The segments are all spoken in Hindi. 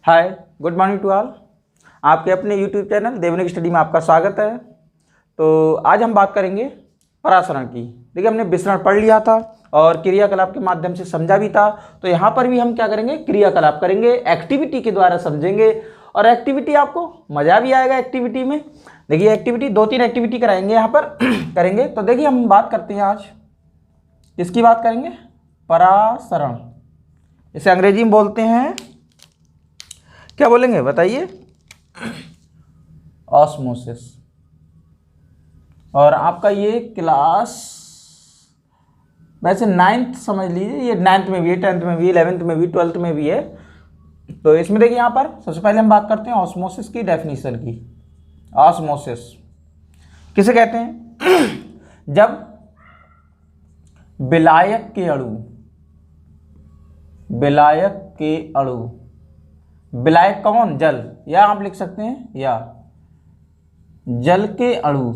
Hi, good morning to all. आपके अपने यूट्यूब चैनल देवनिक स्टडी में आपका स्वागत है। तो आज हम बात करेंगे परासरण की। देखिए, हमने विसरण पढ़ लिया था और क्रियाकलाप के माध्यम से समझा भी था। तो यहाँ पर भी हम क्या करेंगे, क्रियाकलाप करेंगे, एक्टिविटी के द्वारा समझेंगे। और एक्टिविटी आपको मज़ा भी आएगा एक्टिविटी में। देखिए, एक्टिविटी 2-3 एक्टिविटी कराएंगे यहाँ पर करेंगे। तो देखिए, हम बात करते हैं आज किसकी बात करेंगे, परासरण। इसे अंग्रेजी में बोलते हैं, क्या बोलेंगे बताइए, ऑस्मोसिस। और आपका ये क्लास वैसे 9th समझ लीजिए, ये 9th में भी है, 10th में भी, 11th में भी, 12th में भी है। तो इसमें देखिए, यहाँ पर सबसे पहले हम बात करते हैं ऑस्मोसिस की डेफिनेशन की। ऑस्मोसिस किसे कहते हैं? जब विलायक के अणु, विलायक कौन? जल, या आप लिख सकते हैं या जल के अणु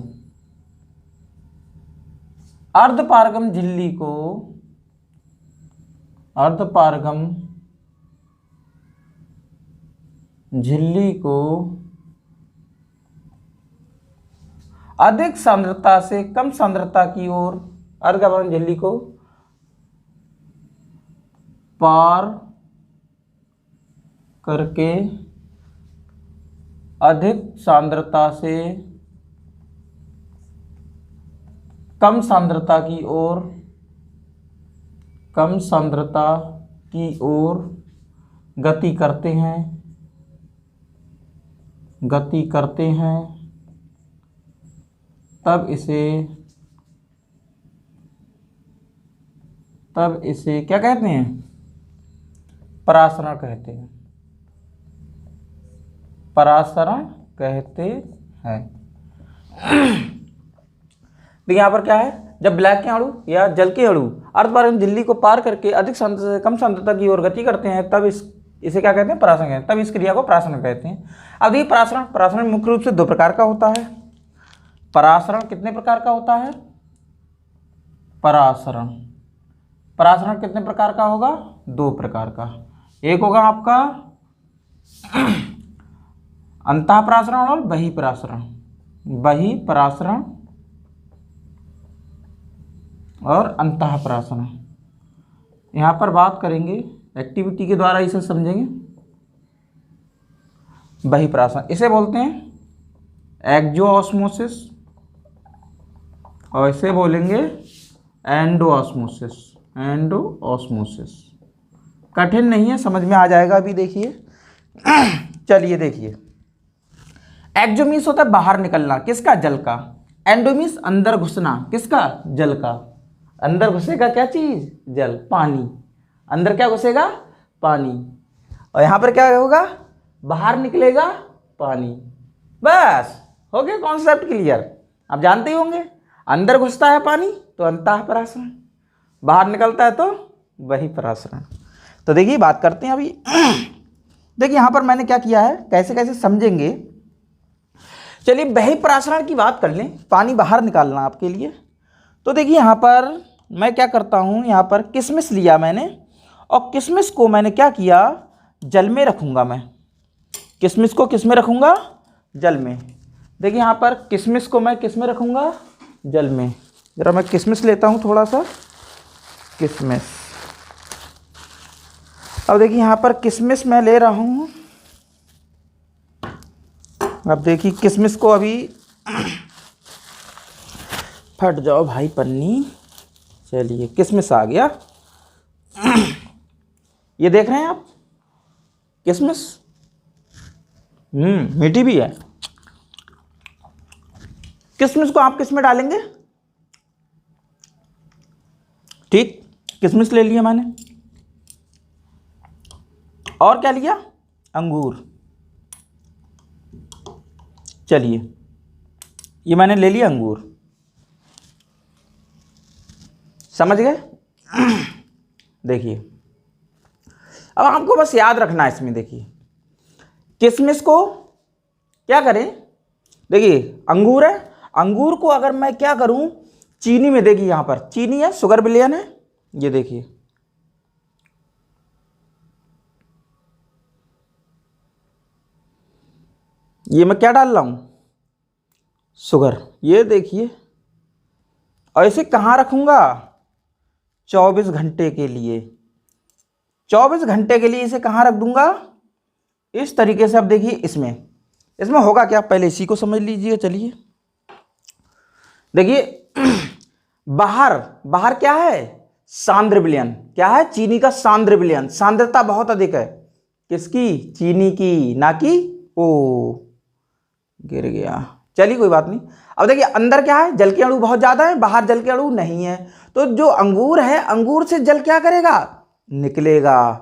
अर्धपारगम झिल्ली को अधिक सांद्रता से कम सांद्रता की ओर, अर्धपारगम झिल्ली को पार करके अधिक सांद्रता से कम सांद्रता की ओर गति करते हैं तब इसे क्या कहते हैं? परासरण कहते हैं। देखिए, यहाँ पर क्या है, जब विलायक के अणु या जल के अणु अर्धपारगम झिल्ली को पार करके अधिक सांद्रता से कम सांद्रता की ओर गति करते हैं तब इसे क्या कहते हैं? परासरण कहते हैं। तब इस क्रिया को परासरण कहते हैं। अब देखिए, परासरण मुख्य रूप से 2 प्रकार का होता है। परासरण कितने प्रकार का होता है? परासरण कितने प्रकार का होगा? 2 प्रकार का। एक होगा आपका अंतःपरासरण और बहिःपरासरण। और अंतःपरासरण यहाँ पर बात करेंगे, एक्टिविटी के द्वारा इसे समझेंगे। बहिःपरासरण इसे बोलते हैं एक्सोऑस्मोसिस और इसे बोलेंगे एंडोऑस्मोसिस। कठिन नहीं है, समझ में आ जाएगा अभी। देखिए चलिए देखिए, एक्सो मीन्स होता है बाहर निकलना, किसका? जल का। एंडो मीन्स अंदर घुसना, किसका? जल का। अंदर घुसेगा क्या चीज? जल, पानी। अंदर क्या घुसेगा? पानी। और यहां पर क्या होगा? बाहर निकलेगा पानी। बस हो गया कॉन्सेप्ट क्लियर। आप जानते ही होंगे, अंदर घुसता है पानी तो अंतःपरासरण, बाहर निकलता है तो बहिःपरासरण। तो देखिए, बात करते हैं अभी। देखिए, यहां पर मैंने क्या किया है, कैसे कैसे समझेंगे। चलिए, बहिःपरासरण की बात कर लें, पानी बाहर निकालना आपके लिए। तो देखिए, यहाँ पर मैं क्या करता हूँ, यहाँ पर किशमिश लिया मैंने और किशमिश को मैंने क्या किया, जल में रखूँगा। मैं किशमिश को किस में रखूँगा? जल में। देखिए, यहाँ पर किशमिश को मैं किस में रखूँगा? जल में। जरा मैं किशमिश लेता हूँ, थोड़ा सा किशमिश। अब देखिए, यहाँ पर किशमिश मैं ले रहा हूँ। अब देखिए, किशमिश को अभी फट जाओ भाई पन्नी। चलिए, किशमिश आ गया। ये देख रहे हैं आप किशमिश, मीठी भी है। किशमिश को आप किस में डालेंगे? ठीक, किशमिश ले लिया मैंने। और क्या लिया? अंगूर। चलिए, ये मैंने ले लिया अंगूर। समझ गए? देखिए, अब आपको बस याद रखना है इसमें। देखिए, किशमिश को क्या करें? देखिए, अंगूर है, अंगूर को अगर मैं क्या करूं, चीनी में, देखिए यहाँ पर चीनी है, शुगर विलयन है, ये देखिए ये मैं क्या डाल रहा हूँ, शुगर। ये देखिए, और इसे कहाँ रखूँगा, 24 घंटे के लिए। 24 घंटे के लिए इसे कहाँ रख दूंगा, इस तरीके से। अब देखिए इसमें होगा क्या, पहले इसी को समझ लीजिए। चलिए देखिए, बाहर बाहर क्या है, सांद्र विलयन। क्या है, चीनी का सांद्र विलयन। सांद्रता बहुत अधिक है, किसकी, चीनी की, ना कि ओ, गिर गया। चलिए कोई बात नहीं। अब देखिए अंदर क्या है, जल के अणु बहुत ज्यादा है, बाहर जल के अणु नहीं है। तो जो अंगूर है, अंगूर से जल क्या करेगा, निकलेगा।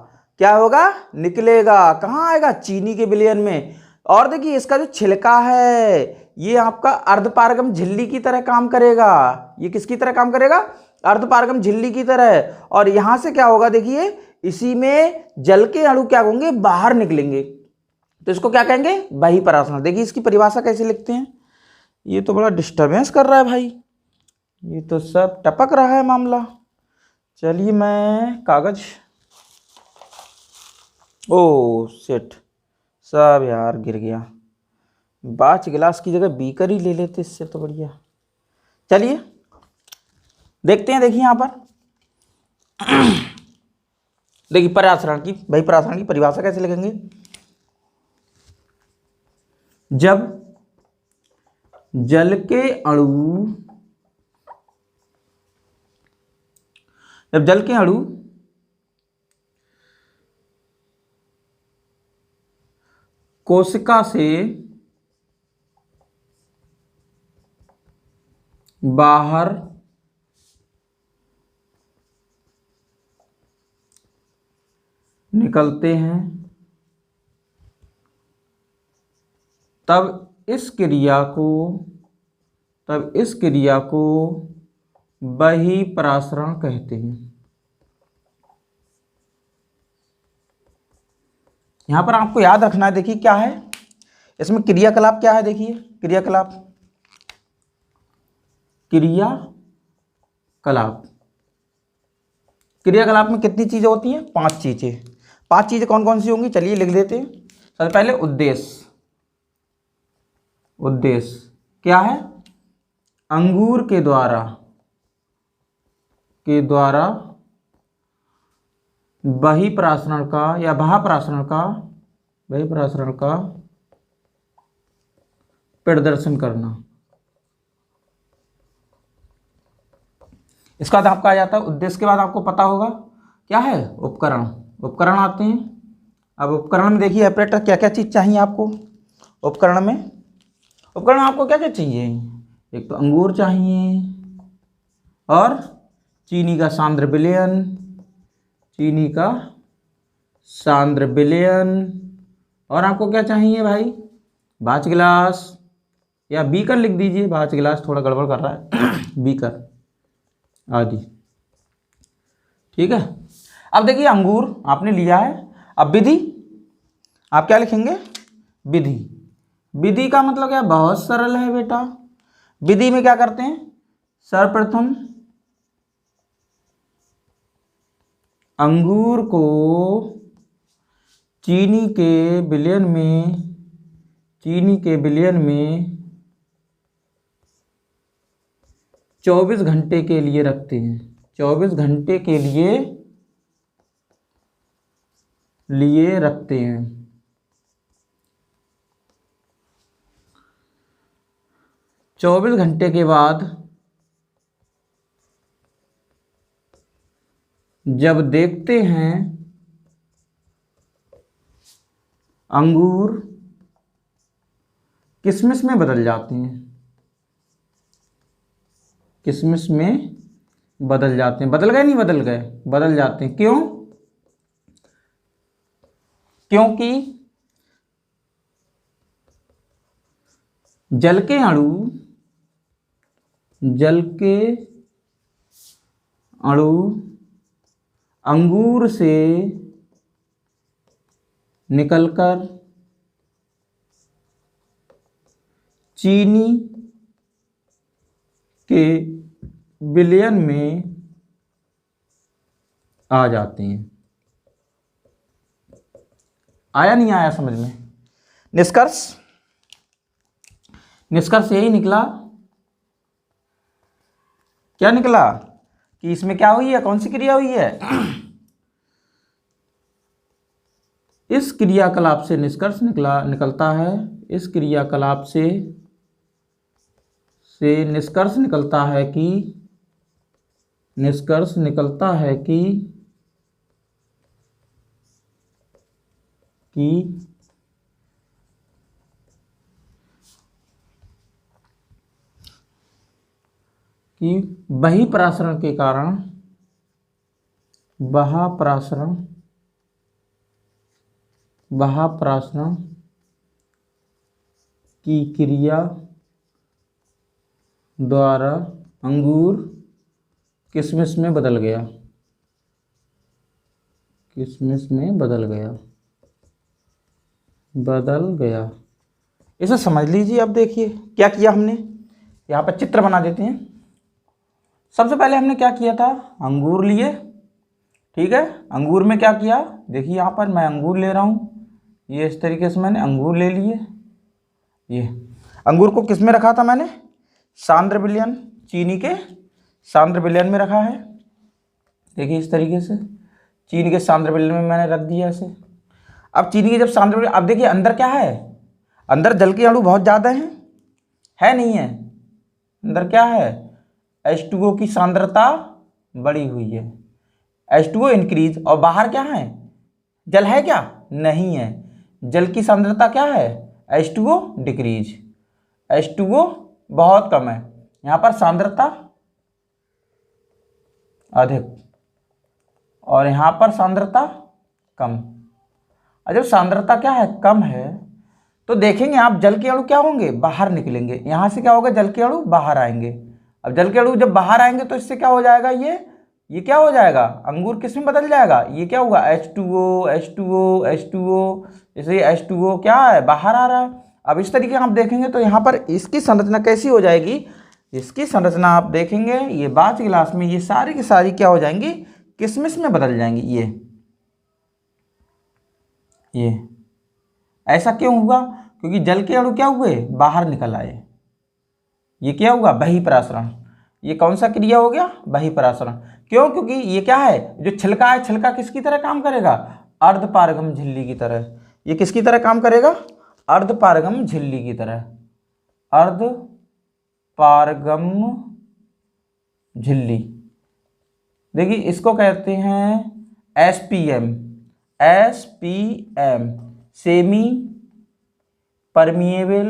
क्या होगा, निकलेगा। कहाँ आएगा, चीनी के विलयन में। और देखिए इसका जो छिलका है, ये आपका अर्धपारगम झिल्ली की तरह काम करेगा। ये किसकी तरह काम करेगा, अर्धपारगम झिल्ली की तरह। और यहां से क्या होगा, देखिए इसी में जल के अणु क्या होंगे, बाहर निकलेंगे। तो इसको क्या कहेंगे, बहिःपरासरण। देखिए इसकी परिभाषा कैसे लिखते हैं। ये तो बड़ा डिस्टर्बेंस कर रहा है भाई, ये तो सब टपक रहा है मामला। चलिए मैं कागज, ओ शिट, सब यार गिर गया। बाच गिलास की जगह बीकर ही ले लेते, इससे तो बढ़िया। चलिए देखते हैं। देखिए यहां पर देखिए परासरण की, बहिःपरासरण की परिभाषा कैसे लिखेंगे। जब जल के अणु, जब जल के अणु कोशिका से बाहर निकलते हैं, तब इस क्रिया को बहिःपरासरण कहते हैं। यहां पर आपको याद रखना है, देखिए क्या है इसमें, क्रियाकलाप क्या है। देखिए क्रियाकलाप क्रियाकलाप में कितनी चीजें होती हैं, 5 चीजें। 5 चीजें कौन कौन सी होंगी, चलिए लिख देते हैं। सबसे पहले उद्देश्य क्या है, अंगूर के द्वारा बहिःपरासरण का या बहिःपरासरण का प्रदर्शन करना। इसका बाद आपका आ जाता है उद्देश्य के बाद आपको पता होगा क्या है, उपकरण आते हैं। अब उपकरण में देखिए ऑपरेटर क्या क्या चीज चाहिए आपको। उपकरण में आपको क्या क्या चाहिए, एक तो अंगूर चाहिए, और चीनी का सांद्र विलयन, और आपको क्या चाहिए भाई, बाच गिलास, या बीकर लिख दीजिए, बाच गिलास थोड़ा गड़बड़ कर रहा है बीकर आदि। ठीक है। अब देखिए अंगूर आपने लिया है। अब विधि आप क्या लिखेंगे, विधि का मतलब क्या, बहुत सरल है बेटा। विधि में क्या करते हैं, सर्वप्रथम अंगूर को चीनी के विलयन में 24 घंटे के लिए रखते हैं। 24 घंटे के लिए रखते हैं। चौबीस घंटे के बाद जब देखते हैं अंगूर किशमिश में बदल जाते हैं, बदल गए, नहीं बदल गए, बदल जाते हैं। क्यों, क्योंकि जल के अणु अंगूर से निकलकर चीनी के विलयन में आ जाते हैं। आया नहीं आया समझ में। निष्कर्ष, निष्कर्ष यही निकला, क्या निकला कि इसमें क्या हुई है, कौन सी क्रिया हुई है। इस क्रियाकलाप से निष्कर्ष निकलता है, इस क्रियाकलाप से निष्कर्ष निकलता है कि बहिःप्रासरण के कारण बहिःप्रासरण की क्रिया द्वारा अंगूर किशमिश में बदल गया, बदल गया। इसे समझ लीजिए। अब देखिए क्या किया हमने, यहाँ पर चित्र बना देते हैं। सबसे पहले हमने क्या किया था, अंगूर लिए, ठीक है। अंगूर में क्या किया, देखिए यहाँ पर मैं अंगूर ले रहा हूँ, ये इस तरीके से मैंने अंगूर ले लिए। ये अंगूर को किस में रखा था मैंने, सांद्र विलयन, चीनी के सांद्र विलयन में रखा है। देखिए इस तरीके से चीनी के सांद्र विलयन में मैंने रख दिया इसे। अब चीनी के जब सांद्र विलयन, अब देखिए अंदर क्या है, अंदर जल के अणु बहुत ज़्यादा हैं, है नहीं है, अंदर क्या है, H2O की सांद्रता बढ़ी हुई है, H2O इंक्रीज। और बाहर क्या है, जल है क्या, नहीं है, जल की सांद्रता क्या है, H2O डिक्रीज, H2O बहुत कम है, यहाँ पर सांद्रता अधिक और यहाँ पर सांद्रता कम। और जब सांद्रता क्या है, कम है, तो देखेंगे आप जल के अणु क्या होंगे, बाहर निकलेंगे। यहाँ से क्या होगा, जल के अणु बाहर आएंगे। अब जल के अणु जब बाहर आएंगे तो इससे क्या हो जाएगा, ये क्या हो जाएगा, अंगूर किस में बदल जाएगा, ये क्या होगा, H2O H2O H2O, इसलिए H2O क्या है, बाहर आ रहा है। अब इस तरीके आप देखेंगे तो यहाँ पर इसकी संरचना कैसी हो जाएगी, इसकी संरचना आप देखेंगे ये बाच गिलास में ये सारी की सारी क्या हो जाएंगी, किशमिश में बदल जाएंगी। ये ऐसा क्यों हुआ, क्योंकि जल के अणु क्या हुए, बाहर निकल आए। ये क्या हुआ, बहिःप्रासरण। ये कौन सा क्रिया हो गया, बहिःप्रासरण। क्यों, क्योंकि ये क्या है, जो छिलका है, छिलका किसकी तरह काम करेगा, अर्धपारगम झिल्ली की तरह। ये किसकी तरह काम करेगा, अर्धपारगम झिल्ली की तरह, अर्धपारगम झिल्ली। देखिए इसको कहते हैं SPM, सेमी परमिएबल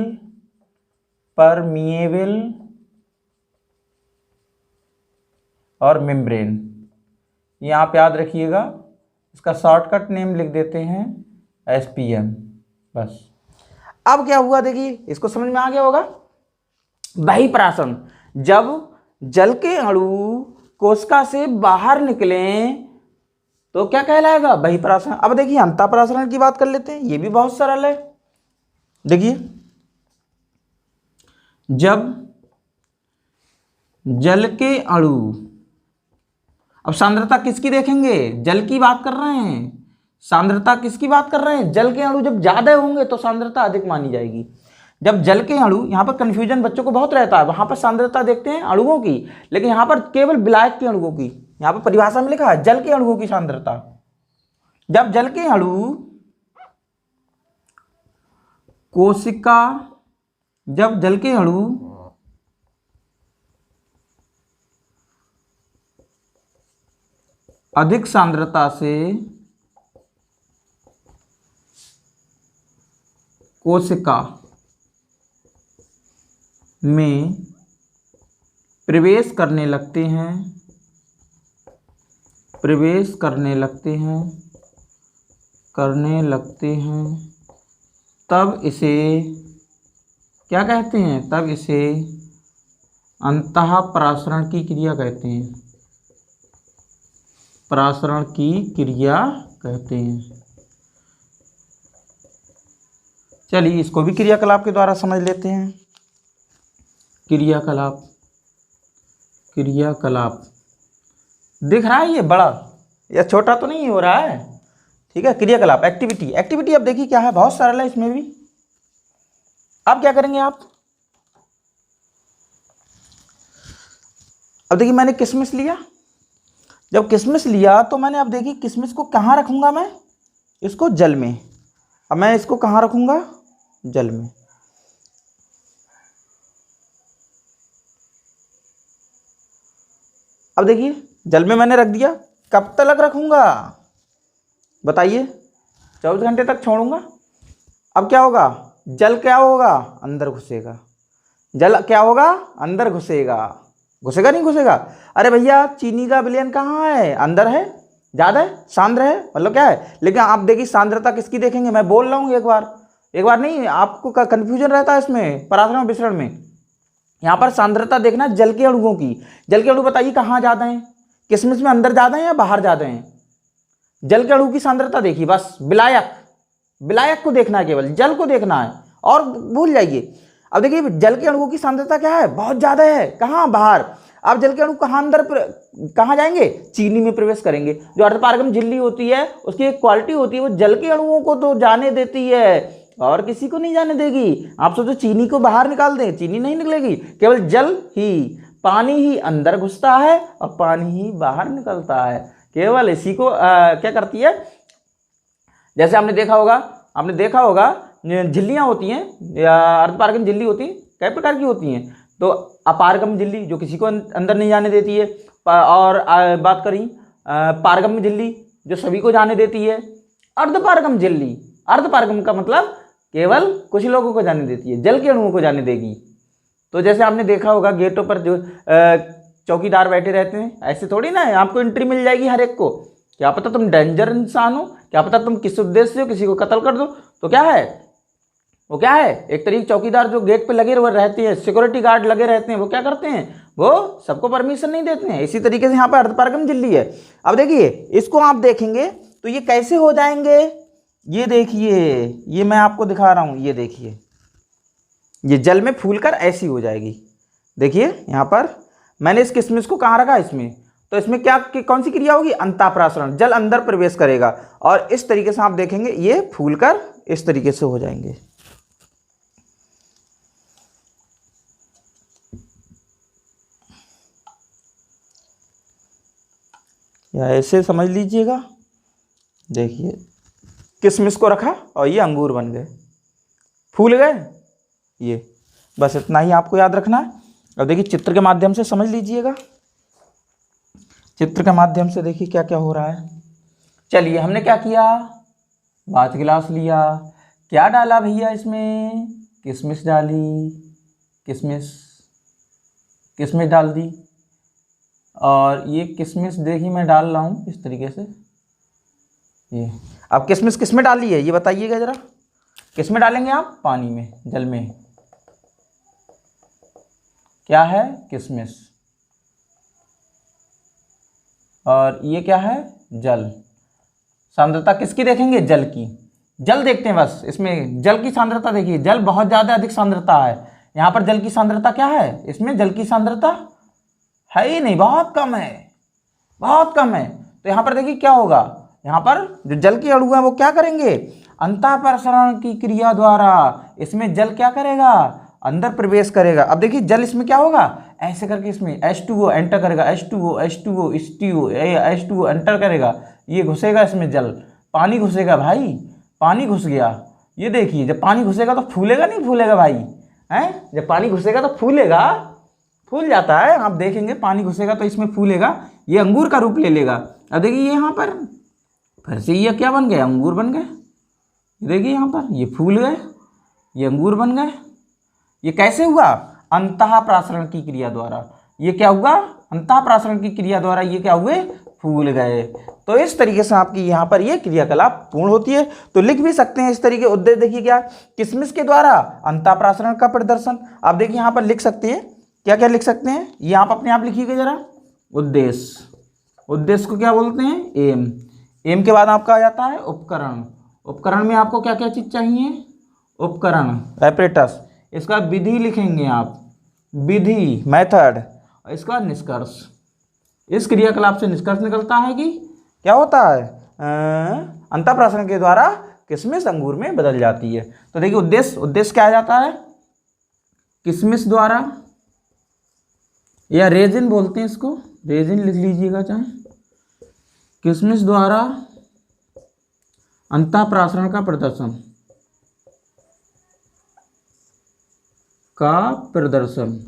और मेम्ब्रेन। ये आप याद रखिएगा, इसका शॉर्टकट नेम लिख देते हैं SPM, बस। अब क्या हुआ, देखिए इसको समझ में आ गया होगा। बहिःप्रासरण, जब जल के अणु कोशिका से बाहर निकलें तो क्या कहलाएगा, बहिःप्रासरण। अब देखिए अंतःप्रासरण की बात कर लेते हैं, ये भी बहुत सरल है। देखिए जब जल के अणु, अब सांद्रता किसकी देखेंगे, जल की बात कर रहे हैं, सांद्रता किसकी बात कर रहे हैं, जल के अणु जब ज्यादा होंगे तो सांद्रता अधिक मानी जाएगी। जब जल के अणु, यहाँ पर कंफ्यूजन बच्चों को बहुत रहता है, वहां पर सांद्रता देखते हैं अणुओं की, लेकिन यहाँ पर केवल विलायक के अणुओं की, यहाँ पर परिभाषा में लिखा है जल के अणुओं की सांद्रता। जब जल के अणु कोशिका, जब जल के अणु अधिक सांद्रता से कोशिका में प्रवेश करने लगते हैं, तब इसे क्या कहते हैं, तब इसे अंतःप्रासरण की क्रिया कहते हैं, प्रासरण की क्रिया कहते हैं। चलिए इसको भी क्रियाकलाप के द्वारा समझ लेते हैं। क्रियाकलाप दिख रहा है, ये बड़ा या छोटा तो नहीं हो रहा है, ठीक है। क्रियाकलाप, एक्टिविटी अब देखिए क्या है, बहुत सरल है इसमें भी। अब क्या करेंगे आप, अब देखिए मैंने किशमिश लिया, जब किशमिश लिया तो मैंने, अब देखिए किशमिश को कहाँ रखूँगा मैं, इसको जल में। अब मैं इसको कहाँ रखूँगा, जल में। अब देखिए जल में मैंने रख दिया, कब तक रखूँगा बताइए, 24 घंटे तक छोड़ूंगा। अब क्या होगा, जल क्या होगा, अंदर घुसेगा। जल क्या होगा, अंदर घुसेगा। घुसेगा नहीं घुसेगा, अरे भैया चीनी का विलयन कहाँ है, अंदर है, ज़्यादा है, सांद्र है, मतलब क्या है। लेकिन आप देखिए सांद्रता किसकी देखेंगे, मैं बोल रहा हूँ एक बार नहीं, आपको कन्फ्यूजन रहता है इसमें परासरण और विसरण में। यहाँ पर सांद्रता देखना जल के अणुओं की। जल के अणु बताइए कहाँ ज़्यादा हैं, किशमिश में अंदर ज़्यादा हैं या बाहर ज़्यादा हैं। जल के अणु की सांद्रता देखिए, बस विलायक को देखना है, केवल जल को देखना है और भूल जाइए। अब देखिए जल के अणुओं की सांद्रता क्या है, बहुत ज़्यादा है, कहाँ, बाहर। अब जल के अणु कहाँ अंदर कहाँ जाएंगे, चीनी में प्रवेश करेंगे। जो अर्धपारगम झिल्ली होती है उसकी एक क्वालिटी होती है, वो जल के अणुओं को तो जाने देती है और किसी को नहीं जाने देगी। आप सोचो चीनी को बाहर निकाल दें, चीनी नहीं निकलेगी, केवल जल ही, पानी ही अंदर घुसता है और पानी ही बाहर निकलता है। केवल इसी को क्या करती है, जैसे आपने देखा होगा झिल्लियाँ होती हैं या अर्धपारगम झिल्ली होती है, कई प्रकार की होती हैं। तो अपारगम झिल्ली जो किसी को अंदर नहीं जाने देती है, और बात करें पारगम झिल्ली जो सभी को जाने देती है। अर्धपारगम झिल्ली, अर्धपारगम का मतलब केवल कुछ लोगों को जाने देती है, जल के अणुओं को जाने देगी। तो जैसे आपने देखा होगा गेटों पर जो चौकीदार बैठे रहते हैं, ऐसे थोड़ी ना है आपको एंट्री मिल जाएगी हर एक को। क्या पता तुम डेंजर इंसान हो, क्या पता तुम किस उद्देश्य से हो, किसी को कत्ल कर दो, तो क्या है वो, क्या है एक तरीके चौकीदार जो गेट पे लगे रहते हैं, सिक्योरिटी गार्ड लगे रहते हैं, वो क्या करते हैं, वो सबको परमिशन नहीं देते हैं। इसी तरीके से यहाँ पर अर्धपारगम झिल्ली है। अब देखिए इसको आप देखेंगे तो ये कैसे हो जाएंगे, ये देखिए, ये मैं आपको दिखा रहा हूँ, ये देखिए ये जल में फूलकर ऐसी हो जाएगी। देखिए यहाँ पर मैंने इस किशमिश को कहाँ रखा, इसमें, तो इसमें क्या कौन सी क्रिया होगी, अंतःप्रासरण, जल अंदर प्रवेश करेगा और इस तरीके से आप देखेंगे ये फूलकर इस तरीके से हो जाएंगे। या ऐसे समझ लीजिएगा, देखिए किशमिश को रखा और ये अंगूर बन गए, फूल गए, ये बस इतना ही आपको याद रखना है। अब देखिए चित्र के माध्यम से समझ लीजिएगा, चित्र के माध्यम से देखिए क्या क्या हो रहा है। चलिए हमने क्या किया, बात गिलास लिया, क्या डाला भैया इसमें, किशमिश डाली, किशमिश डाल दी, और ये किशमिश देखिए मैं डाल रहा हूँ इस तरीके से। ये अब किशमिश किस में डाली है ये बताइएगा जरा, किस में डालेंगे आप, पानी में, जल में। क्या है, किशमिश, और ये क्या है, जल। सांद्रता किसकी देखेंगे, जल की, जल देखते हैं बस, इसमें जल की सांद्रता देखिए, जल बहुत ज़्यादा अधिक सांद्रता है। यहाँ पर जल की सांद्रता क्या है, इसमें जल की सांद्रता है ही नहीं, बहुत कम है, बहुत कम है। तो यहाँ पर देखिए क्या होगा, यहाँ पर जो जल के अणु हैं वो क्या करेंगे, अंतःप्रसरण की क्रिया द्वारा इसमें जल क्या करेगा, अंदर प्रवेश करेगा। अब देखिए जल इसमें क्या होगा, ऐसे करके इसमें H2O एंटर करेगा, H2O एंटर करेगा, ये घुसेगा इसमें जल, पानी घुसेगा भाई, पानी घुस गया। ये देखिए जब पानी घुसेगा तो फूलेगा नहीं फूलेगा भाई, हैं, जब पानी घुसेगा तो फूलेगा, फूल जाता है, आप देखेंगे पानी घुसेगा तो इसमें फूलेगा, ये अंगूर का रूप ले लेगा। अब देखिए यहाँ पर फिर से ये क्या बन गए, अंगूर बन गए। देखिए यहाँ पर ये फूल गए, ये अंगूर बन गए। ये कैसे हुआ, अंतःप्रासरण की क्रिया द्वारा। ये क्या हुआ, अंतःप्रासरण की क्रिया द्वारा ये क्या हुए, फूल गए। तो इस तरीके से आपकी यहाँ पर ये क्रियाकलाप पूर्ण होती है। तो लिख भी सकते हैं इस तरीके उद्देश्य, देखिए क्या, किशमिश के द्वारा अंतःप्रासरण का प्रदर्शन। आप देखिए यहाँ पर लिख सकते हैं, क्या क्या लिख सकते हैं, ये आप अपने आप लिखिएगा जरा, उद्देश्य, उद्देश्य को क्या बोलते हैं, एम। एम के बाद आपका आ जाता है उपकरण। उपकरण में आपको क्या क्या चीज़ चाहिए, उपकरण, एपरेटस। इसका विधि लिखेंगे आप, विधि, मेथड, और इसका निष्कर्ष। इस क्रियाकलाप से निष्कर्ष निकलता है कि क्या होता है, अंतःप्रासरण के द्वारा किशमिश अंगूर में बदल जाती है। तो देखिए उद्देश्य, उद्देश्य क्या आ जाता है, किशमिश द्वारा या रेजिन बोलते हैं इसको, रेजिन लिख लीजिएगा चाहे। किशमिश द्वारा अंतःप्रासरण का प्रदर्शन।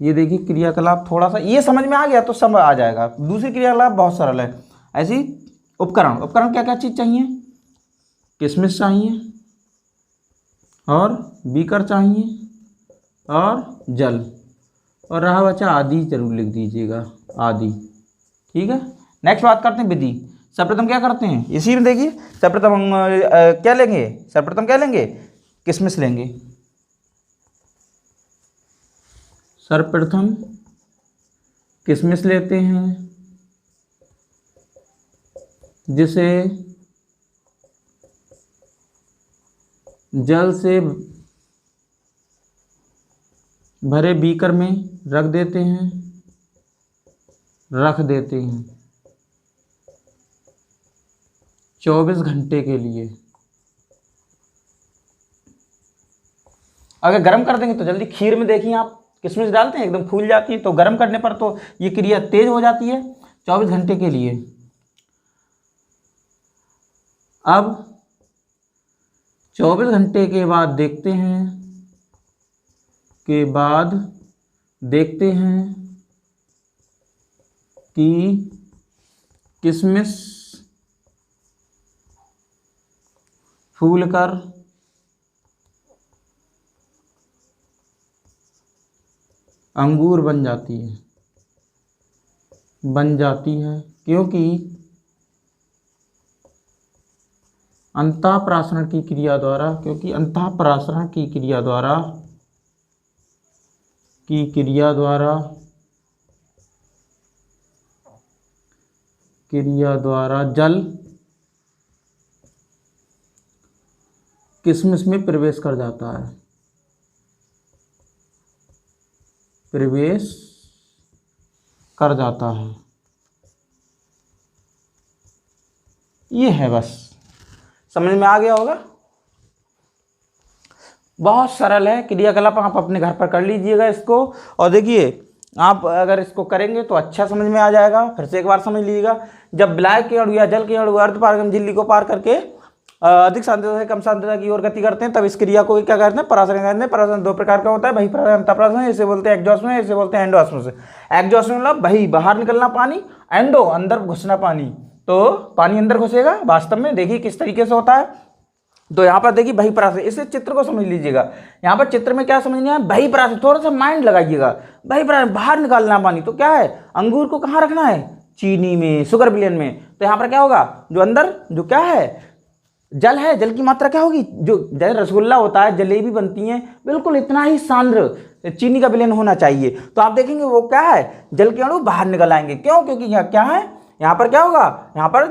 ये देखिए क्रियाकलाप, थोड़ा सा ये समझ में आ गया तो समझ आ जाएगा। दूसरी क्रियाकलाप बहुत सरल है। ऐसी उपकरण, उपकरण क्या क्या चीज़ चाहिए? किशमिश चाहिए और बीकर चाहिए और जल, और रहा बचा आदि, जरूर लिख दीजिएगा आदि। ठीक है, नेक्स्ट बात करते हैं विधि। सर्वप्रथम क्या करते हैं इसी में देखिए, सर्वप्रथम हम क्या लेंगे, सर्वप्रथम क्या लेंगे, किशमिश लेंगे। सर्वप्रथम किशमिश लेते हैं, जिसे जल से भरे बीकर में रख देते हैं, 24 घंटे के लिए। अगर गर्म कर देंगे तो जल्दी, खीर में देखिए आप किशमिश डालते हैं एकदम फूल जाती है, तो गर्म करने पर तो ये क्रिया तेज हो जाती है। 24 घंटे के लिए। अब 24 घंटे के बाद देखते हैं कि किशमिश फूलकर अंगूर बन जाती है, क्योंकि अंतःप्रासरण की क्रिया द्वारा जल किशमिश में प्रवेश कर जाता है, ये है बस। समझ में आ गया होगा, बहुत सरल है क्रियाकलाप। आप अपने घर पर कर लीजिएगा इसको, और देखिए आप अगर इसको करेंगे तो अच्छा समझ में आ जाएगा। फिर से एक बार समझ लीजिएगा, जब विलायक के अणु या जल के अणु अर्ध पारगम्य झिल्ली को पार करके अधिक सांद्रता से कम सांद्रता की ओर गति करते हैं, तब इस क्रिया को क्या करते हैं, परासरण कहते हैं। परासरण दो प्रकार का होता है, बहिःपरासरण, अंतःपरासरण। इसे बोलते हैं एक्सॉस्मोसिस, इसे बोलते हैं एंडोऑस्मोसिस। एक्सॉस्मोसिस मतलब बही, बाहर निकलना पानी, एंडो अंदर घुसना पानी, तो पानी अंदर घुसेगा। वास्तव में देखिए किस तरीके से होता है, तो यहाँ पर देखिए बहिःपरासरण, इसे चित्र को समझ लीजिएगा। यहाँ पर चित्र में क्या समझना है, बहिःपरासरण, थोड़ा सा माइंड लगाइएगा। बहिःपरासरण बाहर निकालना पानी, तो क्या है, अंगूर को कहाँ रखना है, चीनी में, शुगर विलेन में। तो यहाँ पर क्या होगा, जो अंदर जो क्या है, जल है, जल की मात्रा क्या होगी, जो जैसे रसगुल्ला होता है, जलेबी बनती है, बिल्कुल इतना ही सांद्र चीनी का विलेन होना चाहिए। तो आप देखेंगे वो क्या है, जल के अणु बाहर निकल आएंगे। क्यों, क्योंकि यहाँ क्या है, यहाँ पर क्या होगा, यहाँ पर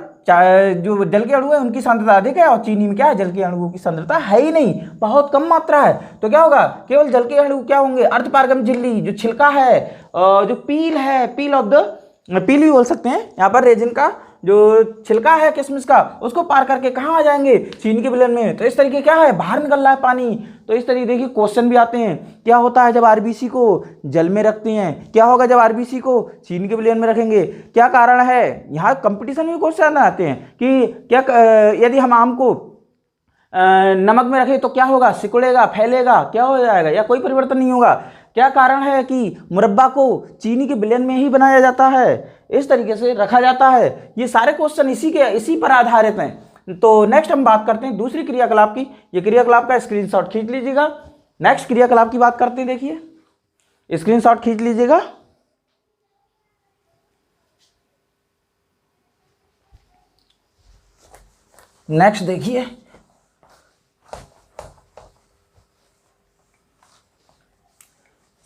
जो जल के अणु है उनकी सांद्रता अधिक है, और चीनी में क्या है, जल के अणुओं की सांद्रता है ही नहीं, बहुत कम मात्रा है। तो क्या होगा, केवल जल के अणु क्या होंगे, अर्धपारगम्य झिल्ली, जो छिलका है, जो पील है, पील ऑफ द, पील भी बोल सकते हैं, यहाँ पर रेजिन का जो छिलका है किशमिश का, उसको पार करके कहाँ आ जाएंगे, चीनी के विलेन में। तो इस तरीके क्या है, बाहर निकल रहा है पानी। तो इस तरीके देखिए क्वेश्चन भी आते हैं, क्या होता है जब आरबीसी को जल में रखते हैं, क्या होगा जब आरबीसी को चीनी के विलेन में रखेंगे, क्या कारण है। यहाँ कंपटीशन में क्वेश्चन आते हैं कि क्या यदि हम आम को नमक में रखें तो क्या होगा, सिकुड़ेगा, फैलेगा, क्या हो जाएगा, या कोई परिवर्तन नहीं होगा। क्या कारण है कि मुरब्बा को चीनी के विलेन में ही बनाया जाता है, इस तरीके से रखा जाता है। ये सारे क्वेश्चन इसी पर आधारित हैं। तो नेक्स्ट हम बात करते हैं दूसरी क्रियाकलाप की। ये क्रियाकलाप का स्क्रीनशॉट खींच लीजिएगा। नेक्स्ट क्रियाकलाप की बात करते हैं, देखिए स्क्रीनशॉट खींच लीजिएगा। नेक्स्ट देखिए,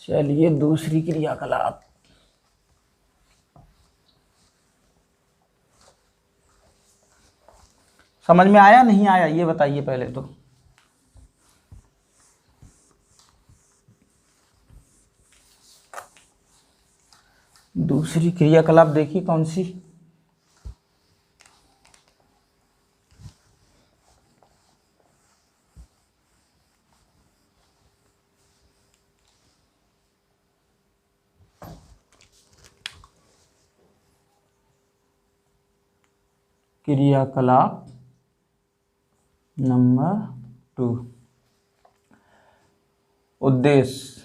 चलिए दूसरी क्रियाकलाप, समझ में आया नहीं आया ये बताइए पहले तो। दूसरी क्रियाकलाप देखिए कौन सी, क्रियाकलाप नंबर 2, उद्देश्य।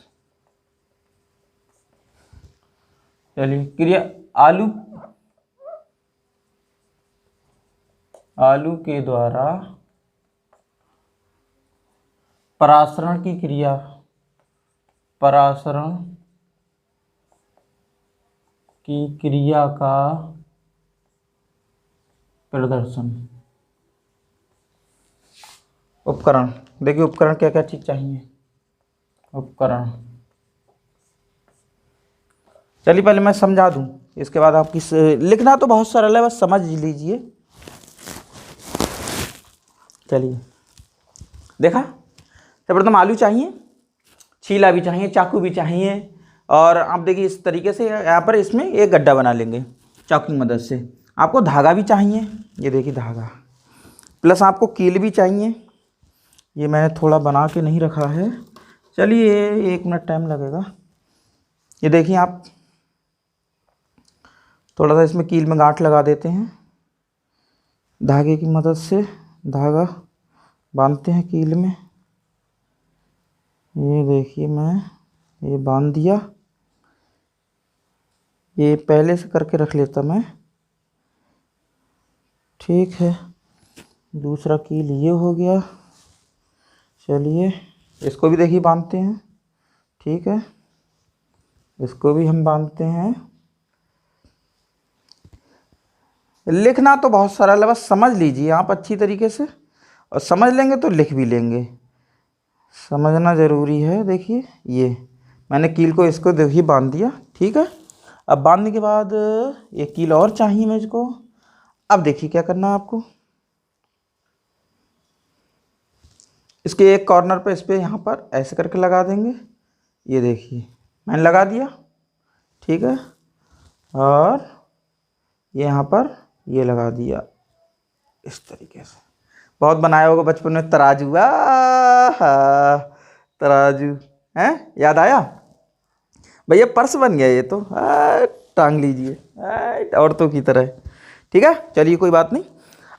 चलिए क्रिया आलू के द्वारा परासरण की क्रिया, परासरण की क्रिया का प्रदर्शन। उपकरण, देखिए उपकरण क्या क्या चीज चाहिए। उपकरण, चलिए पहले मैं समझा दूं, इसके बाद आप लिखना तो बहुत सरल है, बस समझ लीजिए। चलिए देखा, सर्वप्रथम आलू चाहिए, छीला भी चाहिए, चाकू भी चाहिए, और आप देखिए इस तरीके से यहाँ पर इसमें एक गड्ढा बना लेंगे चाकू की मदद से। आपको धागा भी चाहिए, ये देखिए धागा, प्लस आपको कील भी चाहिए। ये मैंने थोड़ा बना के नहीं रखा है, चलिए 1 मिनट टाइम लगेगा। ये देखिए आप थोड़ा सा इसमें कील में गांठ लगा देते हैं, धागे की मदद से धागा बांधते हैं कील में। ये देखिए मैं ये बांध दिया, ये पहले से करके रख लेता मैं, ठीक है। दूसरा कील ये हो गया, चलिए इसको भी देखिए बांधते हैं, ठीक है, इसको भी हम बांधते हैं। लिखना तो बहुत सरल है, बस समझ लीजिए आप अच्छी तरीके से, और समझ लेंगे तो लिख भी लेंगे, समझना ज़रूरी है। देखिए ये मैंने कील को इसको देखिए बांध दिया, ठीक है। अब बांधने के बाद एक कील और चाहिए मुझको। अब देखिए क्या करना है आपको, इसके एक कॉर्नर पे, इस पर यहाँ पर ऐसे करके लगा देंगे। ये देखिए मैंने लगा दिया, ठीक है, और ये यहाँ पर ये लगा दिया इस तरीके से। बहुत बनाया होगा बचपन में तराजू, तराजू हैं, याद आया भैया, पर्स बन गया ये तो, टांग लीजिए औरतों की तरह, ठीक है। चलिए कोई बात नहीं।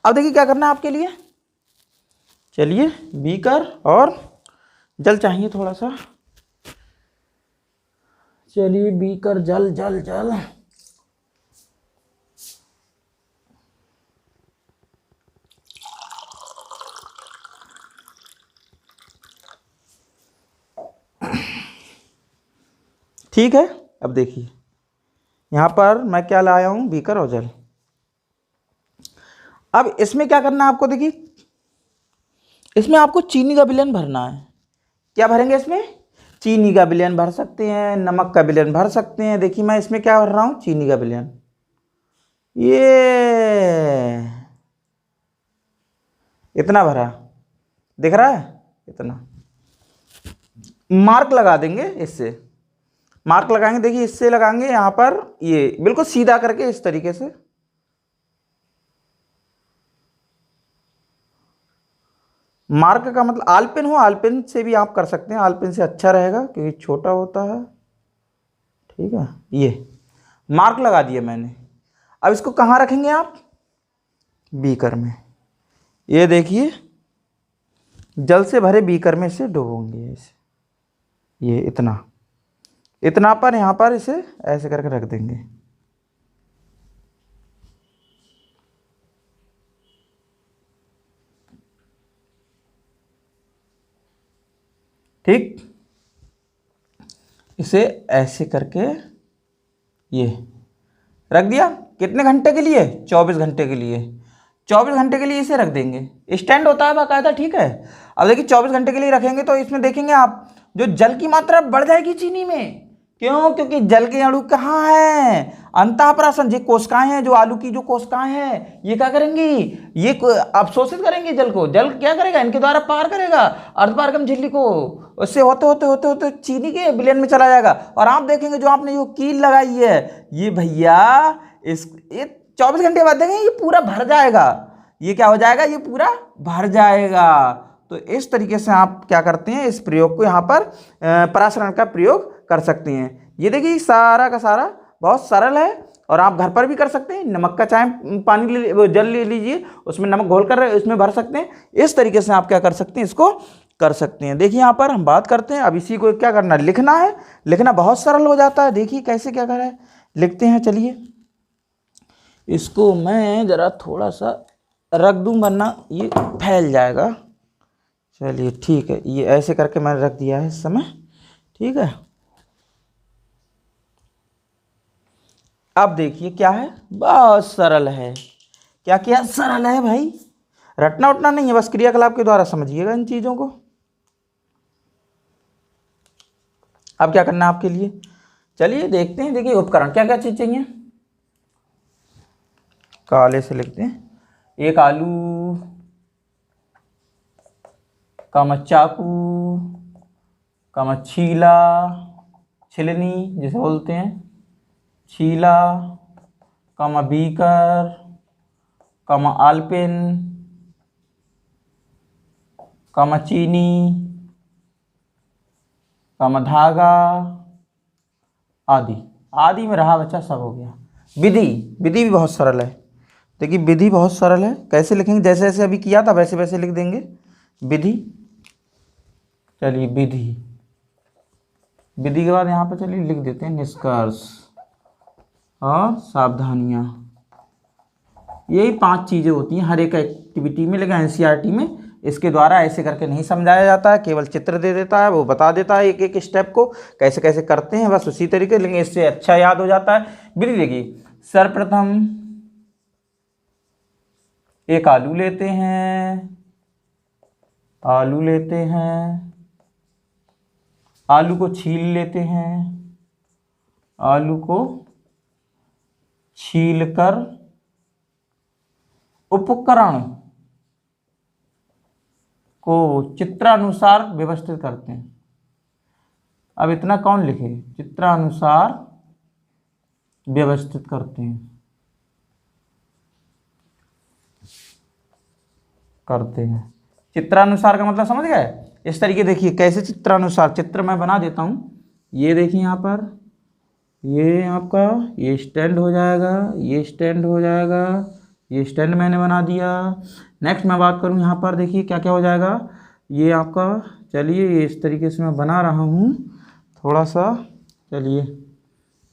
अब देखिए क्या करना है आपके लिए, चलिए बीकर और जल चाहिए थोड़ा सा, चलिए बीकर जल जल जल, ठीक है। अब देखिए यहाँ पर मैं क्या लाया हूँ, बीकर और जल। अब इसमें क्या करना है आपको, देखिए इसमें आपको चीनी का विलयन भरना है। क्या भरेंगे इसमें, चीनी का विलयन भर सकते हैं, नमक का विलयन भर सकते हैं। देखिए मैं इसमें क्या भर रहा हूँ, चीनी का विलयन, ये इतना भरा, दिख रहा है इतना। मार्क लगा देंगे, इससे मार्क लगाएंगे, देखिए इससे लगाएंगे यहाँ पर, ये बिल्कुल सीधा करके इस तरीके से। मार्क का मतलब आलपेन हो, आलपेन से भी आप कर सकते हैं, आलपेन से अच्छा रहेगा क्योंकि छोटा होता है, ठीक है। ये मार्क लगा दिया मैंने। अब इसको कहाँ रखेंगे आप, बीकर में। ये देखिए जल से भरे बीकर में इसे डुबोएंगे इसे, ये इतना पर यहाँ पर इसे ऐसे करके रख देंगे, ठीक। इसे ऐसे करके ये रख दिया, कितने घंटे के लिए, 24 घंटे के लिए। 24 घंटे के लिए इसे रख देंगे, स्टैंड होता है बाकायदा, ठीक है। अब देखिए 24 घंटे के लिए रखेंगे तो इसमें देखेंगे आप जो जल की मात्रा बढ़ जाएगी चीनी में। क्यों, क्योंकि जल के अणु कहाँ है, अंतःप्राशन, ये कोशिकाएं हैं, जो आलू की जो कोशिकाएं हैं, ये क्या करेंगी, ये अवशोषित करेंगी जल को। जल क्या करेगा, इनके द्वारा पार करेगा अर्धपारगम झिल्ली को, उससे होते होते होते होते चीनी के विलयन में चला जाएगा। और आप देखेंगे जो आपने जो कील लगाई है, ये भैया ये 24 घंटे बाद देखेंगे ये पूरा भर जाएगा। ये क्या हो जाएगा, ये पूरा भर जाएगा। तो इस तरीके से आप क्या करते हैं, इस प्रयोग को यहाँ पर परासरण का प्रयोग कर सकते हैं। ये देखिए सारा का सारा बहुत सरल है, और आप घर पर भी कर सकते हैं। नमक का चाय पानी वो जल ले लीजिए, उसमें नमक घोल कर इसमें भर सकते हैं। इस तरीके से आप क्या कर सकते हैं, इसको कर सकते हैं। देखिए यहाँ पर हम बात करते हैं, अब इसी को क्या करना है, लिखना है। लिखना बहुत सरल हो जाता है। देखिए कैसे क्या करें, लिखते हैं। चलिए इसको मैं ज़रा थोड़ा सा रख दूँ, वरना ये फैल जाएगा। चलिए ठीक है, ये ऐसे करके मैंने रख दिया है इस समय। ठीक है, अब देखिए क्या है, बहुत सरल है। क्या क्या सरल है भाई, रटना उठना नहीं है, बस क्रियाकलाप के द्वारा समझिएगा इन चीज़ों को। अब क्या करना है आपके लिए, चलिए देखते हैं। देखिए उपकरण क्या क्या चीज़ चाहिए, काले से लिखते हैं। एक आलू, कम चाकू, कम छीला, छिलनी जिसे बोलते हैं, छीला, कम बीकर, कम आलपिन, कम चीनी, कम धागा आदि। आदि में रहा बच्चा, सब हो गया। विधि, विधि भी बहुत सरल है। देखिए विधि बहुत सरल है, कैसे लिखेंगे, जैसे जैसे अभी किया था वैसे वैसे लिख देंगे विधि। चलिए विधि, विधि के बाद यहाँ पर चलिए लिख देते हैं निष्कर्ष और सावधानियाँ। यही 5 चीज़ें होती हैं हर एक एक्टिविटी में, लेकिन एनसीईआरटी में इसके द्वारा ऐसे करके नहीं समझाया जाता है, केवल चित्र दे देता है, वो बता देता है एक एक स्टेप को कैसे कैसे करते हैं, बस उसी तरीके। लेकिन इससे अच्छा याद हो जाता है। विधि देखिए, सर्वप्रथम एक आलू लेते हैं, आलू लेते हैं, आलू को छील लेते हैं, आलू को छीलकर उपकरण को चित्रानुसार व्यवस्थित करते हैं। अब इतना कौन लिखे, चित्रानुसार व्यवस्थित करते हैं, करते हैं। चित्रानुसार का मतलब समझ गए, इस तरीके देखिए कैसे चित्रानुसार, चित्र मैं बना देता हूँ। ये देखिए यहाँ पर, ये आपका ये स्टैंड हो जाएगा, ये स्टैंड हो जाएगा, ये स्टैंड मैंने बना दिया। नेक्स्ट मैं बात करूँ यहाँ पर, देखिए क्या क्या हो जाएगा, ये आपका, चलिए ये इस तरीके से मैं बना रहा हूँ थोड़ा सा, चलिए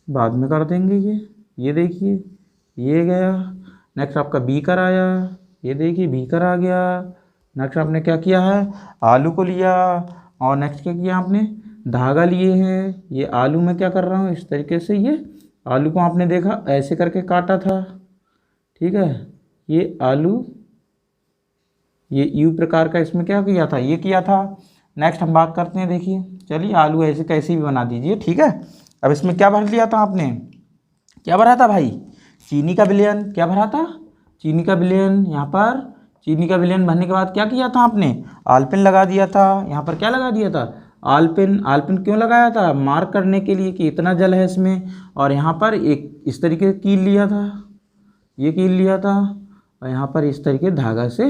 बाद में कर देंगे। ये देखिए ये गया। नेक्स्ट आपका बीकर आया, ये देखिए बीकर आ गया। नेक्स्ट आपने क्या किया है, आलू को लिया, और नेक्स्ट क्या किया आपने, धागा लिए हैं। ये आलू में क्या कर रहा हूँ, इस तरीके से ये आलू को आपने देखा ऐसे करके काटा था। ठीक है, ये आलू, ये यू प्रकार का इसमें क्या किया था, ये किया था। नेक्स्ट हम बात करते हैं, देखिए चलिए आलू ऐसे कैसे भी बना दीजिए। ठीक है, अब इसमें क्या भर लिया था आपने, क्या भरा था भाई, चीनी का विलयन। क्या भरा था, चीनी का विलयन। यहाँ पर चीनी का विलयन भरने के बाद क्या किया था आपने, आलपिन लगा दिया था। यहाँ पर क्या लगा दिया था, आलपिन। आलपिन क्यों लगाया था, मार्क करने के लिए कि इतना जल है इसमें। और यहाँ पर एक इस तरीके कील लिया था, ये कील लिया था, और यहाँ पर इस तरीके धागा से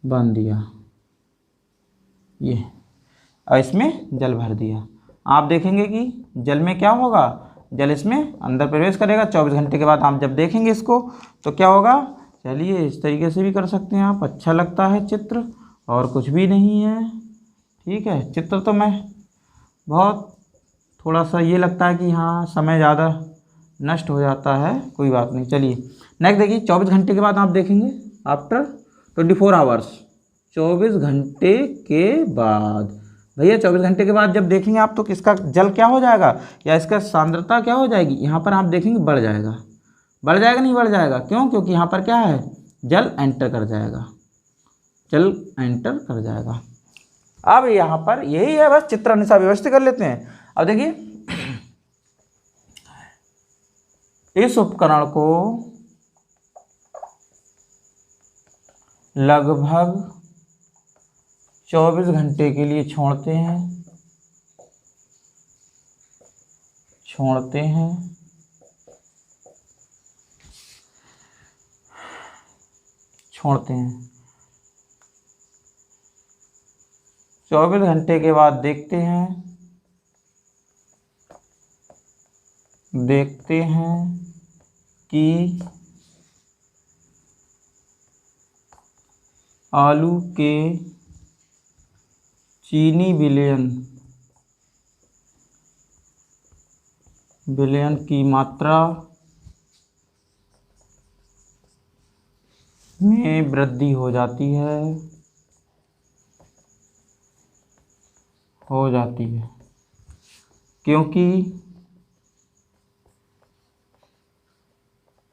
बांध दिया ये, और इसमें जल भर दिया। आप देखेंगे कि जल में क्या होगा, जल इसमें अंदर प्रवेश करेगा। 24 घंटे के बाद आप जब देखेंगे इसको तो क्या होगा, चलिए इस तरीके से भी कर सकते हैं आप। अच्छा लगता है चित्र, और कुछ भी नहीं है। ठीक है, चित्र तो मैं बहुत थोड़ा सा ये लगता है कि हाँ समय ज़्यादा नष्ट हो जाता है, कोई बात नहीं। चलिए नेक्स्ट देखिए, 24 घंटे के बाद आप देखेंगे, आफ्टर 24 आवर्स, 24 घंटे के बाद भैया, 24 घंटे के बाद जब देखेंगे आप तो किसका जल क्या हो जाएगा, या इसका सांद्रता क्या हो जाएगी, यहाँ पर आप देखेंगे बढ़ जाएगा। बढ़ जाएगा नहीं बढ़ जाएगा, क्यों, क्योंकि यहाँ पर क्या है, जल एंटर कर जाएगा, जल एंटर कर जाएगा। अब यहाँ पर यही है, बस चित्र अनुसार व्यवस्थित कर लेते हैं। अब देखिए इस उपकरण को लगभग 24 घंटे के लिए छोड़ते हैं, छोड़ते हैं, छोड़ते हैं। 24 घंटे के बाद देखते हैं, देखते हैं कि आलू के चीनी विलयन की मात्रा में वृद्धि हो जाती है क्योंकि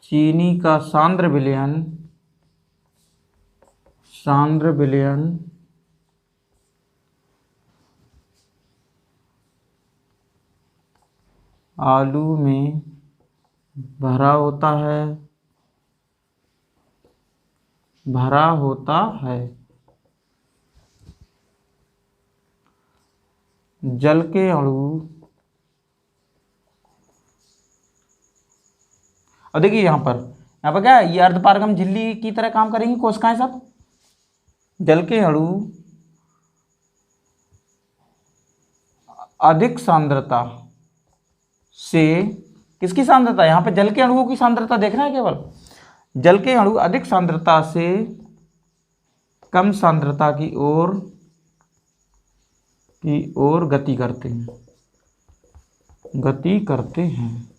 चीनी का सांद्र विलयन आलू में भरा होता है। जल के अणु, और देखिए यहाँ पर क्या है, ये अर्धपारगम झिल्ली की तरह काम करेंगी कोशिकाएं सब। जल के अणु अधिक सांद्रता से, किसकी सांद्रता, यहाँ पे जल के अणुओं की सांद्रता देखना है केवल। जल के अणु अधिक सांद्रता से कम सांद्रता की ओर गति करते हैं।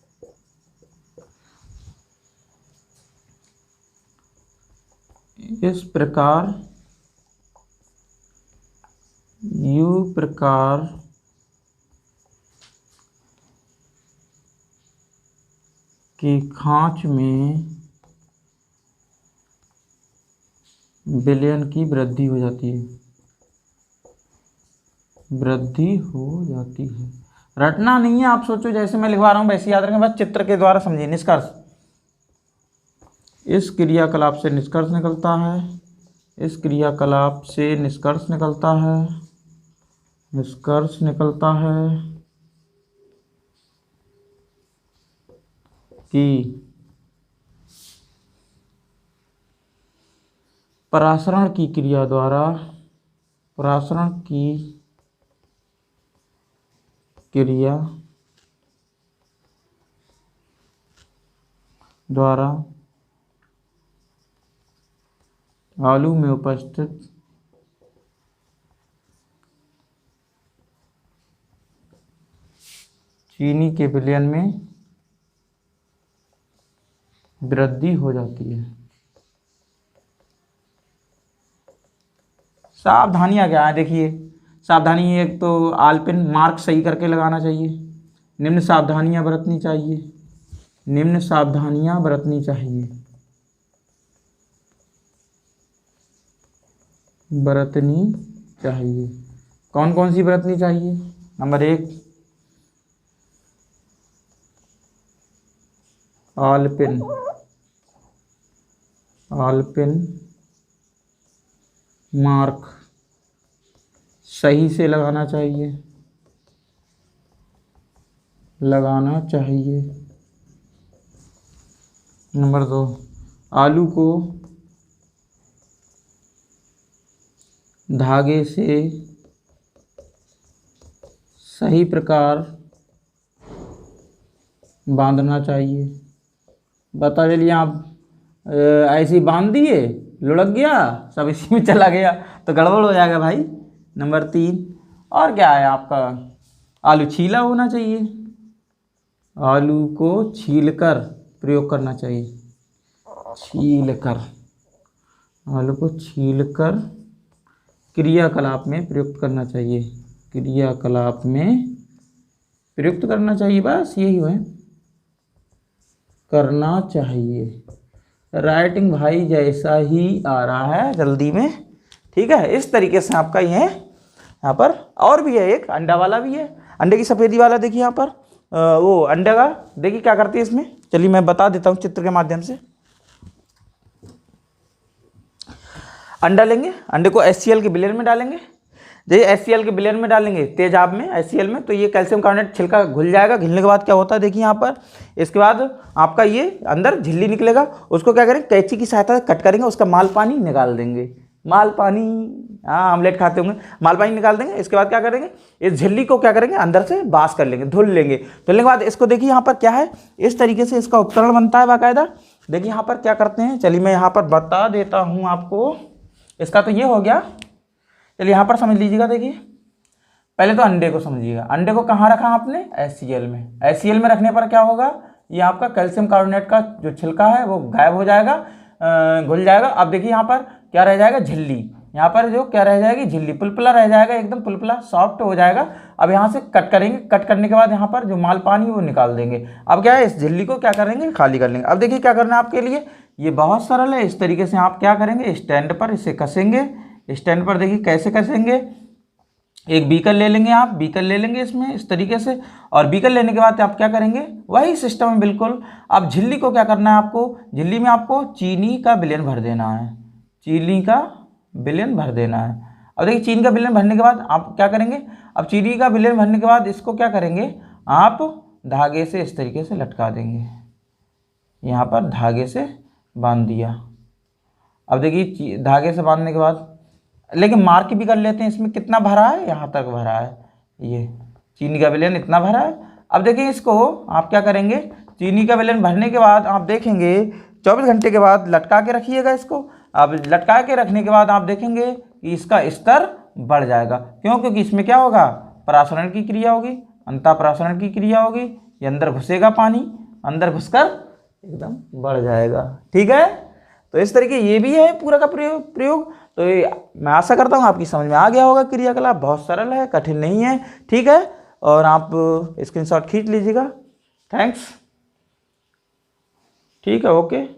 इस प्रकार यू प्रकार की खांच में विलयन की वृद्धि हो जाती है। रटना नहीं है, आप सोचो जैसे मैं लिखवा रहा हूँ वैसे याद रखें, बस चित्र के द्वारा समझिए। निष्कर्ष, इस क्रियाकलाप से निष्कर्ष निकलता है कि परासरण की क्रिया द्वारा आलू में उपस्थित चीनी के विलयन में वृद्धि हो जाती है। सावधानियां क्या है, देखिए सावधानी, एक तो आलपिन मार्क सही करके लगाना चाहिए। निम्न सावधानियां बरतनी चाहिए। कौन कौन सी बरतनी चाहिए? नंबर 1, आलपिन मार्क सही से लगाना चाहिए। नंबर 2, आलू को धागे से सही प्रकार बांधना चाहिए। बता चलिए आप ऐसे ही बांध दिए, लुढ़क गया, सब इसी में चला गया तो गड़बड़ हो जाएगा भाई। नंबर 3, और क्या है आपका, आलू छीला होना चाहिए। आलू को छीलकर प्रयोग करना चाहिए। आलू को छीलकर क्रियाकलाप में प्रयुक्त करना चाहिए। बस यही है, करना चाहिए। राइटिंग भाई जैसा ही आ रहा है जल्दी में, ठीक है। इस तरीके से आपका ये यहाँ पर और भी है, एक अंडा वाला भी है, अंडे की सफ़ेदी वाला। देखिए यहाँ पर वो अंडे का देखिए क्या करती है इसमें, चलिए मैं बता देता हूँ चित्र के माध्यम से। अंडा लेंगे, अंडे को HCl के विलयन में डालेंगे। जैसे HCl के विलयन में डालेंगे तेज आग में, HCl में, तो ये कैल्शियम कार्बोनेट छिलका घुल जाएगा। घुलने के बाद क्या होता है देखिए यहाँ पर, इसके बाद आपका ये अंदर झिल्ली निकलेगा, उसको क्या करेंगे, कैंची की सहायता से कट करेंगे, उसका माल पानी निकाल देंगे। माल पानी, हाँ ऑमलेट खाते होंगे, माल पानी निकाल देंगे। इसके बाद क्या करेंगे, इस झिल्ली को क्या करेंगे, अंदर से बास कर लेंगे, धुल लेंगे। धुलने के बाद इसको देखिए यहाँ पर क्या है, इस तरीके से इसका उपकरण बनता है बाकायदा। देखिए यहाँ पर क्या करते हैं, चलिए मैं यहाँ पर बता देता हूँ आपको। इसका तो ये हो गया, चलिए यहाँ पर समझ लीजिएगा। देखिए पहले तो अंडे को समझिएगा। अंडे को कहाँ रखा आपने, HCl में। HCl में रखने पर क्या होगा, ये आपका कैल्शियम कार्बोनेट का जो छिलका है वो गायब हो जाएगा, घुल जाएगा। अब देखिए यहाँ पर क्या रह जाएगा, झिल्ली। यहाँ पर जो क्या रह जाएगी, झिल्ली, पुलपुला रह जाएगा, एकदम पुलपुला सॉफ्ट हो जाएगा। अब यहाँ से कट करेंगे, कट करने के बाद यहाँ पर जो माल पानी वो निकाल देंगे। अब क्या है, इस झिल्ली को क्या करेंगे, खाली कर लेंगे। अब देखिए क्या करना है आपके लिए, ये बहुत सरल है। इस तरीके से आप क्या करेंगे, स्टैंड पर इसे कसेंगे। स्टैंड पर देखिए कैसे कसेंगे, एक बीकर ले लेंगे, आप बीकर ले लेंगे इसमें इस तरीके से। और बीकर लेने के बाद आप क्या करेंगे, वही सिस्टम है बिल्कुल। अब झिल्ली को क्या करना है आपको, झिल्ली में आपको चीनी का विलयन भर देना है, चीनी का विलयन भर देना है। अब देखिए चीनी का विलयन भरने के बाद आप क्या करेंगे, अब चीनी का विलयन भरने के बाद इसको क्या करेंगे, आप धागे से इस तरीके से लटका देंगे। यहाँ पर धागे से बांध दिया। अब देखिए धागे से बांधने के बाद, लेकिन मार्क भी कर लेते हैं इसमें कितना भरा है, यहाँ तक भरा है, ये चीनी का विलयन इतना भरा है। अब देखिए इसको आप क्या करेंगे, चीनी का विलयन भरने के बाद आप देखेंगे 24 घंटे के बाद लटका के रखिएगा इसको। अब लटका के रखने के बाद आप देखेंगे कि इसका स्तर बढ़ जाएगा। क्यों, क्योंकि इसमें क्या होगा, परासरण की क्रिया होगी, अंतःपरासरण की क्रिया होगी, ये अंदर घुसेगा पानी, अंदर घुसकर एकदम बढ़ जाएगा। ठीक है, तो इस तरीके ये भी है पूरा का प्रयोग। तो ये मैं आशा करता हूँ आपकी समझ में आ गया होगा। क्रियाकलाप बहुत सरल है, कठिन नहीं है। ठीक है, और आप स्क्रीनशॉट खींच लीजिएगा। थैंक्स। ठीक है, ओके।